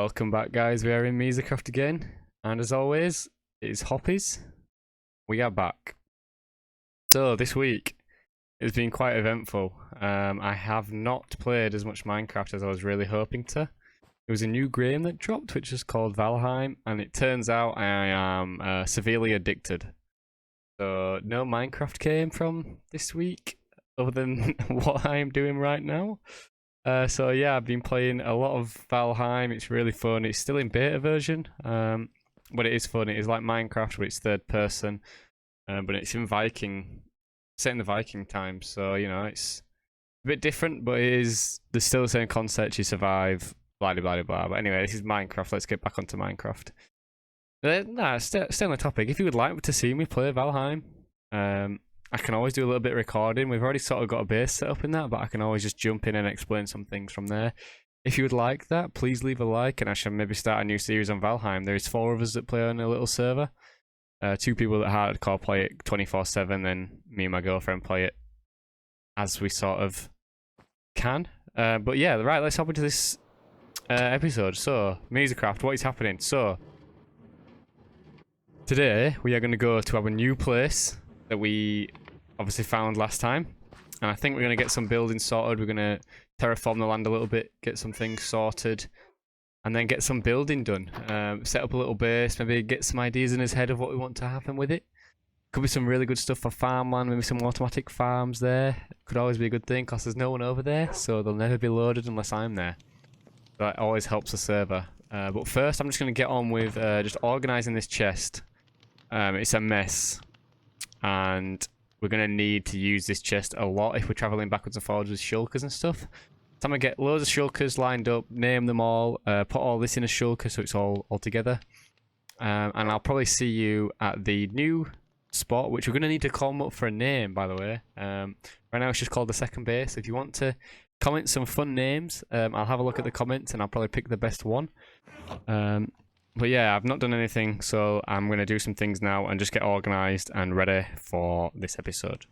Welcome back, guys. We are in MEEZERCRAFT again, and as always, it is Hoppy's. We are back. So this week has been quite eventful. I have not played as much Minecraft as I was really hoping to. There was a new game that dropped, which is called Valheim, and it turns out I am severely addicted. So no Minecraft came from this week, other than what I am doing right now. So yeah, I've been playing a lot of Valheim. It's really fun. It's still in beta version, but it is fun. It is like Minecraft, but it's third person, but it's in Viking, set in the Viking times. So you know, it's a bit different, but there's still the same concept. You survive, blah blah blah blah. But anyway, this is Minecraft. Let's get back onto Minecraft. Stay on the topic. If you would like to see me play Valheim, I can always do a little bit of recording. We've already sort of got a base set up in that, but I can always just jump in and explain some things from there. If you would like that, please leave a like, and I shall maybe start a new series on Valheim. There is 4 of us that play on a little server. 2 people that hardcore play it 24/7, then me and my girlfriend play it as we sort of can. But yeah, right, let's hop into this episode. So, MEEZERCRAFT, what is happening? So, today we are going to go to our new place that we obviously found last time, and I think we're going to get some buildings sorted. We're going to terraform the land a little bit, get some things sorted, and then get some building done. Set up a little base, maybe get some ideas in his head of what we want to happen with it. Could be some really good stuff for farmland, maybe some automatic farms there. Could always be a good thing, because there's no one over there, so they'll never be loaded unless I'm there. That always helps the server. But first, I'm just going to get on with just organising this chest. It's a mess, and we're going to need to use this chest a lot if we're travelling backwards and forwards with shulkers and stuff. So I'm going to get loads of shulkers lined up, name them all, put all this in a shulker so it's all together. And I'll probably see you at the new spot, which we're going to need to come up for a name, by the way. Right now it's just called the second base. If you want to comment some fun names, I'll have a look at the comments and I'll probably pick the best one. But yeah, I've not done anything, so I'm going to do some things now and just get organised and ready for this episode.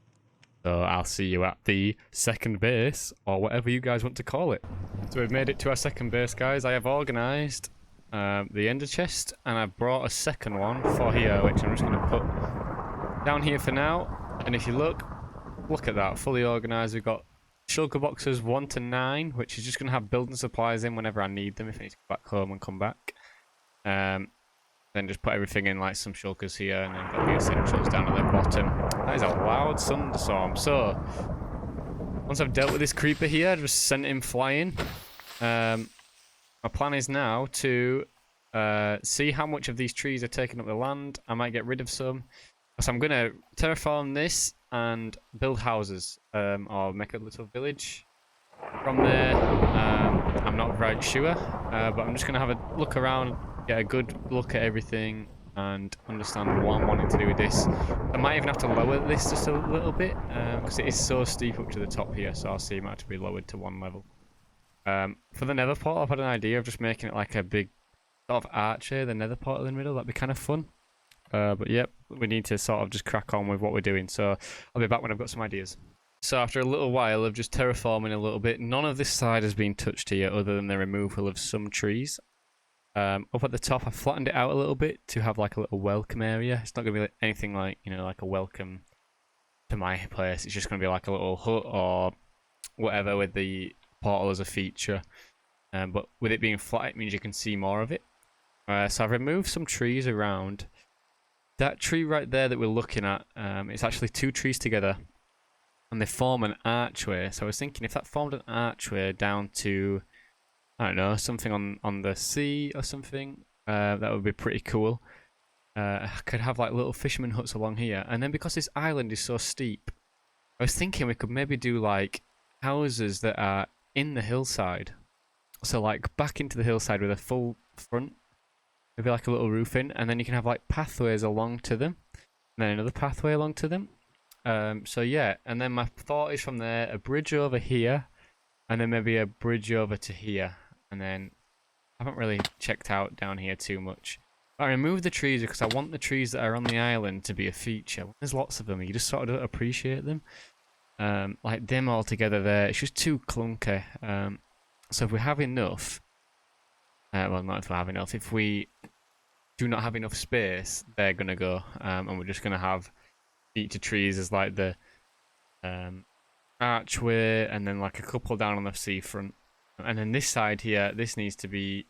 So I'll see you at the second base, or whatever you guys want to call it. So we've made it to our second base, guys. I have organised the ender chest, and I've brought a second one for here, which I'm just going to put down here for now. And if you look at that, fully organised. We've got shulker boxes 1 to 9, which is just going to have building supplies in whenever I need them, if I need to go back home and come back. Then just put everything in, like some shulkers here, and then got the essentials down at the bottom. That is a loud thunderstorm. So once I've dealt with this creeper here, I've just sent him flying. My plan is now to see how much of these trees are taking up the land. I might get rid of some, so I'm gonna terraform this and build houses, or make a little village from there. I'm not quite sure, but I'm just gonna have a look around, get a good look at everything, and understand what I'm wanting to do with this. I might even have to lower this just a little bit, because it is so steep up to the top here, so I'll see it might have to be lowered to 1 level. For the nether portal, I've had an idea of just making it like a big sort of arch here, the nether portal in the middle. That'd be kind of fun. But yep, we need to sort of just crack on with what we're doing, so I'll be back when I've got some ideas. So after a little while of just terraforming a little bit, none of this side has been touched here other than the removal of some trees. Up at the top, I flattened it out a little bit to have like a little welcome area. It's not going to be anything like, you know, like a welcome to my place. It's just going to be like a little hut or whatever with the portal as a feature. But with it being flat, it means you can see more of it. So I've removed some trees around. That tree right there that we're looking at, it's actually 2 trees together, and they form an archway. So I was thinking if that formed an archway down to, I don't know, something on the sea or something, that would be pretty cool. I could have like little fisherman huts along here, and then because this island is so steep, I was thinking we could maybe do like houses that are in the hillside. So like back into the hillside with a full front, maybe like a little roof in, and then you can have like pathways along to them, and then another pathway along to them. So yeah, and then my thought is from there, a bridge over here, and then maybe a bridge over to here. And then I haven't really checked out down here too much. I removed the trees because I want the trees that are on the island to be a feature. There's lots of them, you just sort of don't appreciate them. Like them all together there, it's just too clunky. So if we have enough, Well, not if we have enough. If we do not have enough space, they're gonna go, and we're just gonna have each of trees as like the archway, and then like a couple down on the seafront, and then this side here, this needs to be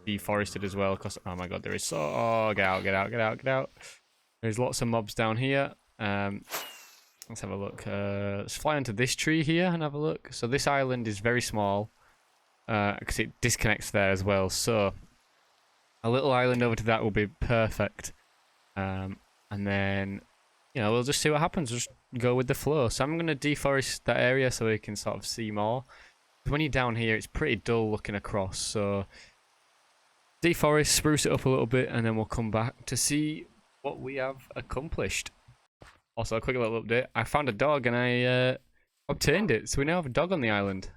deforested as well. Cause oh my god, there is so get out, get out, get out, get out. There's lots of mobs down here. Let's have a look. Let's fly onto this tree here and have a look. So this island is very small, because it disconnects there as well. So a little island over to that will be perfect. And then, you know, we'll just see what happens. Just go with the flow. So I'm going to deforest that area so we can sort of see more. When you're down here, it's pretty dull looking across. So deforest, spruce it up a little bit, and then we'll come back to see what we have accomplished. Also, a quick little update. I found a dog and I obtained it. So we now have a dog on the island.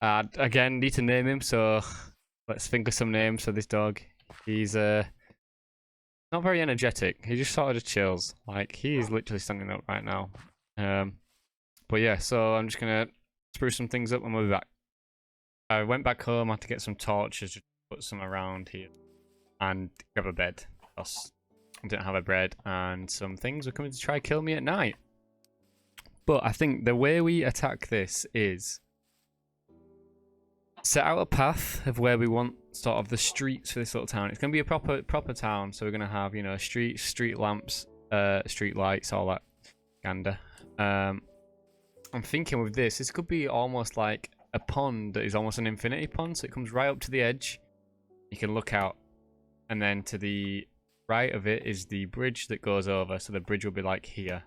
Again, need to name him, so let's think of some names for this dog. He's not very energetic. He just sort of just chills. Like, he's literally standing up right now. But yeah, so I'm just gonna spruce some things up and we'll be back. I went back home, I had to get some torches, just put some around here, and grab a bed. Because I didn't have a bed, and some things were coming to try kill me at night. But I think the way we attack this is set out a path of where we want sort of the streets for this little town. It's going to be a proper town, so we're going to have, you know, street lamps, street lights, all that gander. I'm thinking with this could be almost like a pond that is almost an infinity pond, so it comes right up to the edge. You can look out, and then to the right of it is the bridge that goes over, so the bridge will be like here.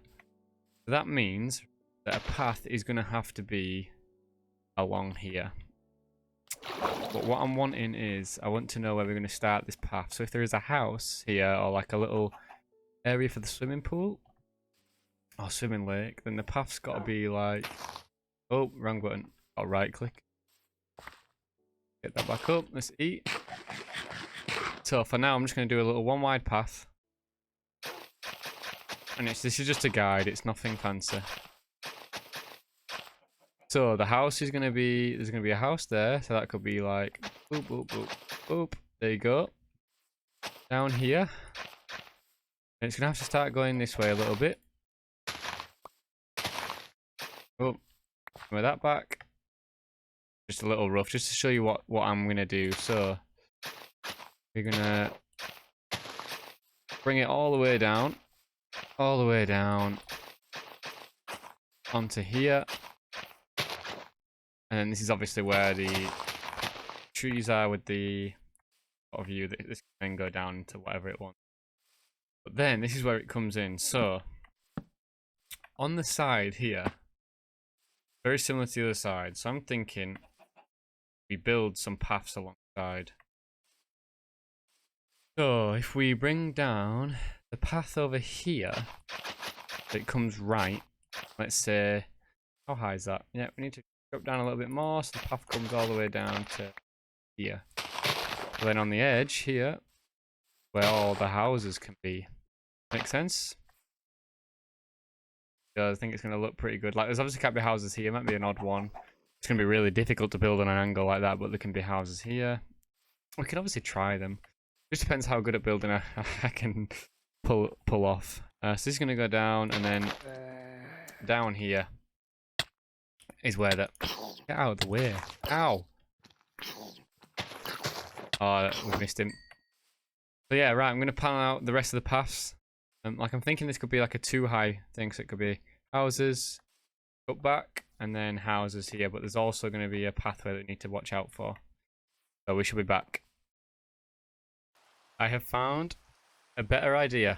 So that means that a path is going to have to be along here. But what I'm wanting is, I want to know where we're going to start this path. So if there is a house here, or like a little area for the swimming pool, or swimming lake, then the path's got to be like, oh, wrong button, got right click. Get that back up, let's eat. So for now, I'm just going to do a little one wide path. And this is just a guide, it's nothing fancy. So the house is going to be, there's going to be a house there, so that could be like, boop, boop, boop, boop. There you go. Down here. And it's going to have to start going this way a little bit. Oh, with that back. Just a little rough, just to show you what I'm going to do. So we're going to bring it all the way down. All the way down. Onto here. And this is obviously where the trees are with the sort of view that this can then go down into whatever it wants. But then this is where it comes in. So on the side here, very similar to the other side. So I'm thinking we build some paths alongside. So if we bring down the path over here, so it comes right. Let's say, how high is that? Yeah, we need to drop down a little bit more, so the path comes all the way down to here. So then on the edge here, where all the houses can be. Make sense? So I think it's going to look pretty good. Like, there's obviously can't be houses here, might be an odd one. It's going to be really difficult to build on an angle like that, but there can be houses here. We can obviously try them. It just depends how good at building I can pull off. So this is going to go down, and then down here is where the... Get out of the way. Ow! Oh, we missed him. So yeah, right, I'm going to pan out the rest of the paths. Like, I'm thinking this could be like a 2-high thing, so it could be houses, up back, and then houses here. But there's also going to be a pathway that we need to watch out for. So we should be back. I have found a better idea.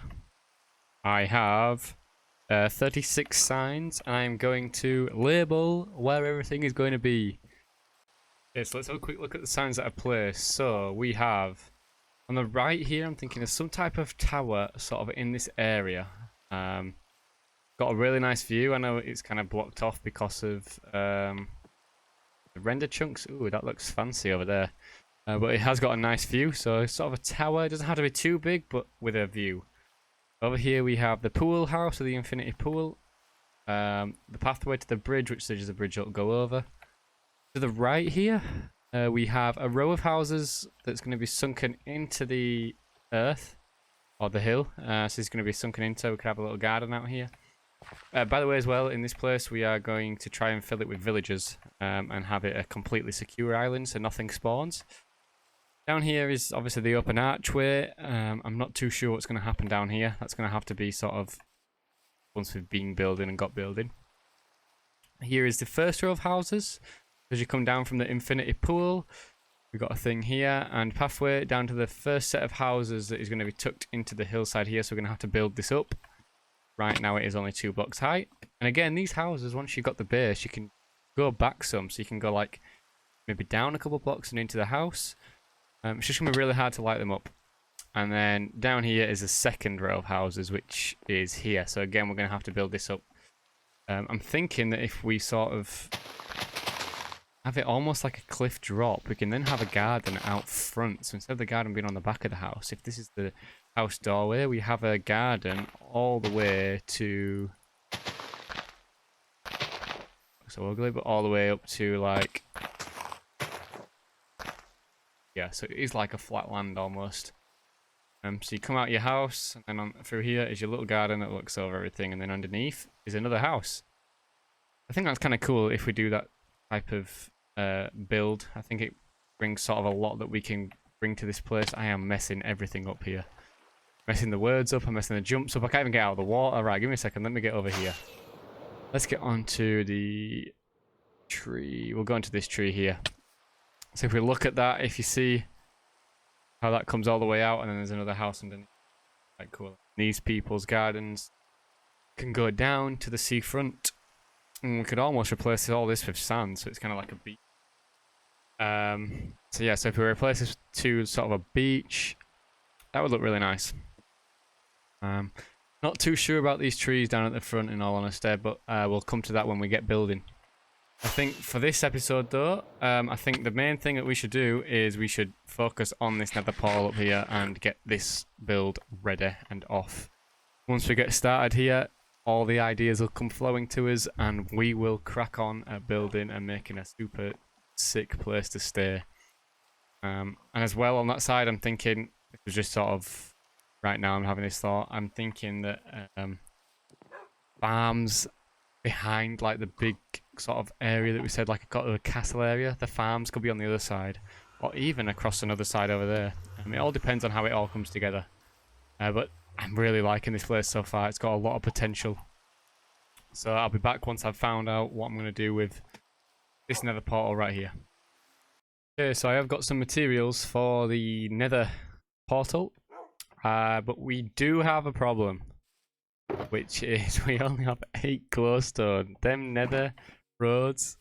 I have 36 signs, and I am going to label where everything is going to be. Okay, so let's have a quick look at the signs that I placed. So we have, on the right here, I'm thinking of some type of tower sort of in this area. Got a really nice view. I know it's kind of blocked off because of the render chunks. Ooh, that looks fancy over there. But it has got a nice view, so it's sort of a tower. It doesn't have to be too big, but with a view. Over here we have the pool house, or the infinity pool. The pathway to the bridge, which there's a bridge that'll go over. To the right here, We have a row of houses that's going to be sunken into the earth or the hill. So it's going to be sunken into. We could have a little garden out here. By the way, as well, in this place, we are going to try and fill it with villagers and have it a completely secure island so nothing spawns. Down here is obviously the open archway. I'm not too sure what's going to happen down here. That's going to have to be sort of once we've been building and got building. Here is the first row of houses. As you come down from the infinity pool, we've got a thing here and pathway down to the first set of houses that is going to be tucked into the hillside here. So we're going to have to build this up. Right now it is only 2 blocks high. And again, these houses, once you've got the base, you can go back some. So you can go like maybe down a couple of blocks and into the house. It's just going to be really hard to light them up. And then down here is the second row of houses, which is here. So again, we're going to have to build this up. I'm thinking that if we sort of have it almost like a cliff drop, we can then have a garden out front. So instead of the garden being on the back of the house, if this is the house doorway, we have a garden all the way to... So ugly, but all the way up to like... Yeah, so it is like a flat land almost. So you come out your house, and then on, through here is your little garden that looks over everything, and then underneath is another house. I think that's kind of cool if we do that type of build. I think it brings sort of a lot that we can bring to this place. I am messing everything up here. Messing the words up, I'm messing the jumps up. I can't even get out of the water. Right, give me a second. Let me get over here. Let's get onto the tree. We'll go into this tree here. So if we look at that, if you see how that comes all the way out, and then there's another house underneath. Quite cool. These people's gardens can go down to the seafront. And we could almost replace all this with sand, so it's kind of like a beach. So yeah, so if we replace this to sort of a beach, that would look really nice. Not too sure about these trees down at the front, in all honesty, but we'll come to that when we get building. I think for this episode though, I think the main thing that we should do is we should focus on this nether portal up here and get this build ready and off. Once we get started here, all the ideas will come flowing to us and we will crack on at building and making a super sick place to stay. And as well on that side, I'm thinking, it was just sort of, right now I'm having this thought, I'm thinking that farms behind like the big sort of area that we said, like got a castle area, the farms could be on the other side, or even across another side over there. I mean, it all depends on how it all comes together. But I'm really liking this place so far. It's got a lot of potential. So I'll be back once I've found out what I'm going to do with this nether portal right here. Okay, so I have got some materials for the nether portal, but we do have a problem, which is we only have 8 glowstone. Them nether roads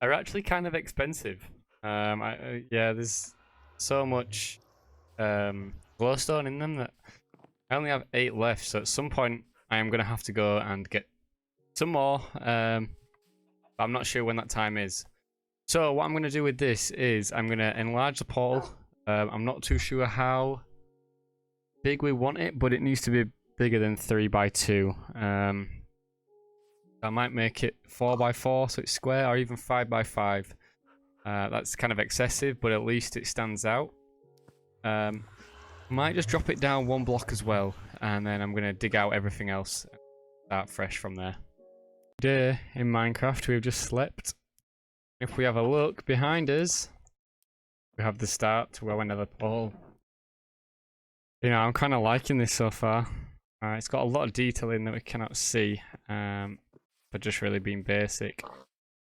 are actually kind of expensive. Yeah, there's so much glowstone in them that I only have 8 left. So at some point I am going to have to go and get some more. But I'm not sure when that time is. So what I'm going to do with this is I'm going to enlarge the portal. I'm not too sure how big we want it, but it needs to be bigger than 3x2. I might make it 4x4 so it's square, or even 5x5. That's kind of excessive, but at least it stands out. Might just drop it down 1 block as well, and then I'm going to dig out everything else and start fresh from there. Today in Minecraft we've just slept. If we have a look behind us, we have the start to our nether portal. You know, I'm kind of liking this so far. It's got a lot of detail in that we cannot see, but just really being basic.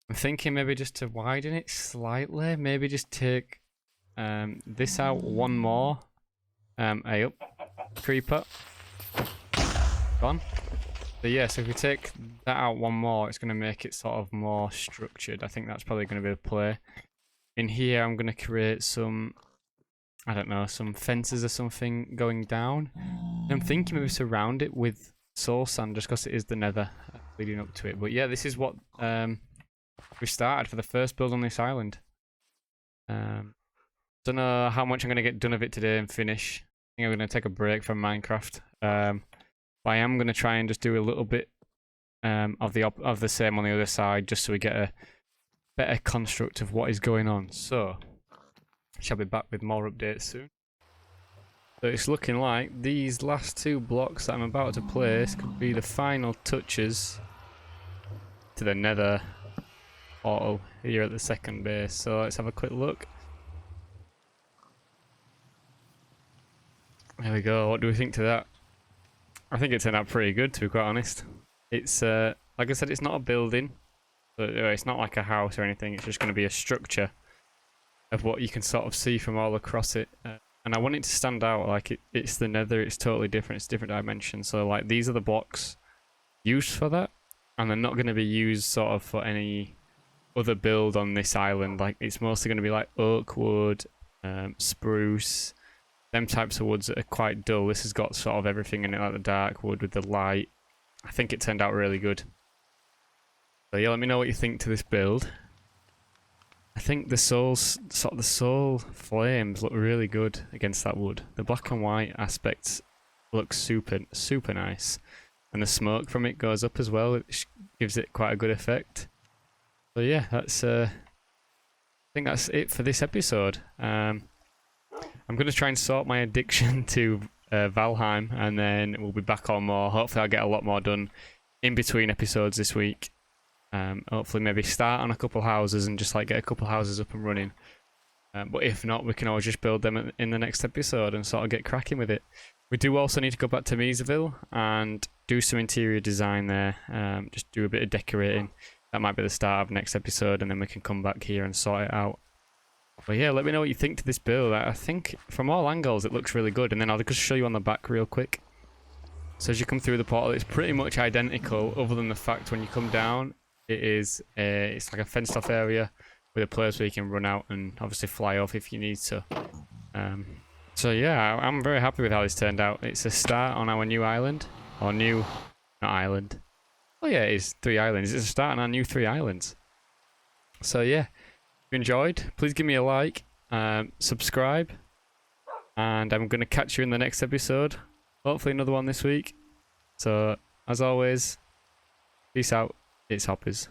I'm thinking maybe just to widen it slightly, maybe just take this out 1 more. Hey up, creeper. Gone. So yeah, so if we take that out 1 more, it's going to make it sort of more structured. I think that's probably going to be the play. In here, I'm going to create some, I don't know, some fences or something going down. And I'm thinking maybe surround it with soul sand, just because it is the nether leading up to it. But yeah, this is what we started for the first build on this island. Don't know how much I'm going to get done of it today and finish. I think I'm going to take a break from Minecraft. But I am going to try and just do a little bit of the same on the other side, just so we get a better construct of what is going on. So, shall be back with more updates soon. So it's looking like these last 2 blocks that I'm about to place could be the final touches to the nether portal here at the second base. So let's have a quick look. There we go. What do we think to that? I think it turned out pretty good, to be quite honest. It's like I said, it's not a building, but it's not like a house or anything. It's just going to be a structure of what you can sort of see from all across it. And I want it to stand out, like it's the nether. It's totally different. It's different dimensions. So like these are the blocks used for that, and they're not going to be used sort of for any other build on this island. Like it's mostly going to be like oak wood, spruce, them types of woods that are quite dull. This has got sort of everything in it, like the dark wood with the light. I think it turned out really good. So yeah, let me know what you think to this build. I think the soul flames look really good against that wood. The black and white aspects look super nice, and the smoke from it goes up as well. It gives it quite a good effect. So yeah, that's I think that's it for this episode. I'm going to try and sort my addiction to Valheim, and then we'll be back on more. Hopefully I'll get a lot more done in between episodes this week. Hopefully maybe start on a couple houses and just like get a couple houses up and running. But if not, we can always just build them in the next episode and sort of get cracking with it. We do also need to go back to Meezerville and do some interior design there. Just do a bit of decorating. That might be the start of next episode, and then we can come back here and sort it out. But yeah, let me know what you think to this build. I think from all angles it looks really good, and then I'll just show you on the back real quick. So as you come through the portal, it's pretty much identical, other than the fact when you come down, it's like a fenced off area with a place where you can run out and obviously fly off if you need to. So yeah, I'm very happy with how this turned out. It's a start on our new island, or not island. Oh yeah, it is 3 islands. It's a start on our new 3 islands. So yeah, if you enjoyed, please give me a like, subscribe, and I'm going to catch you in the next episode. Hopefully another one this week. So as always, peace out. It's Hoppers.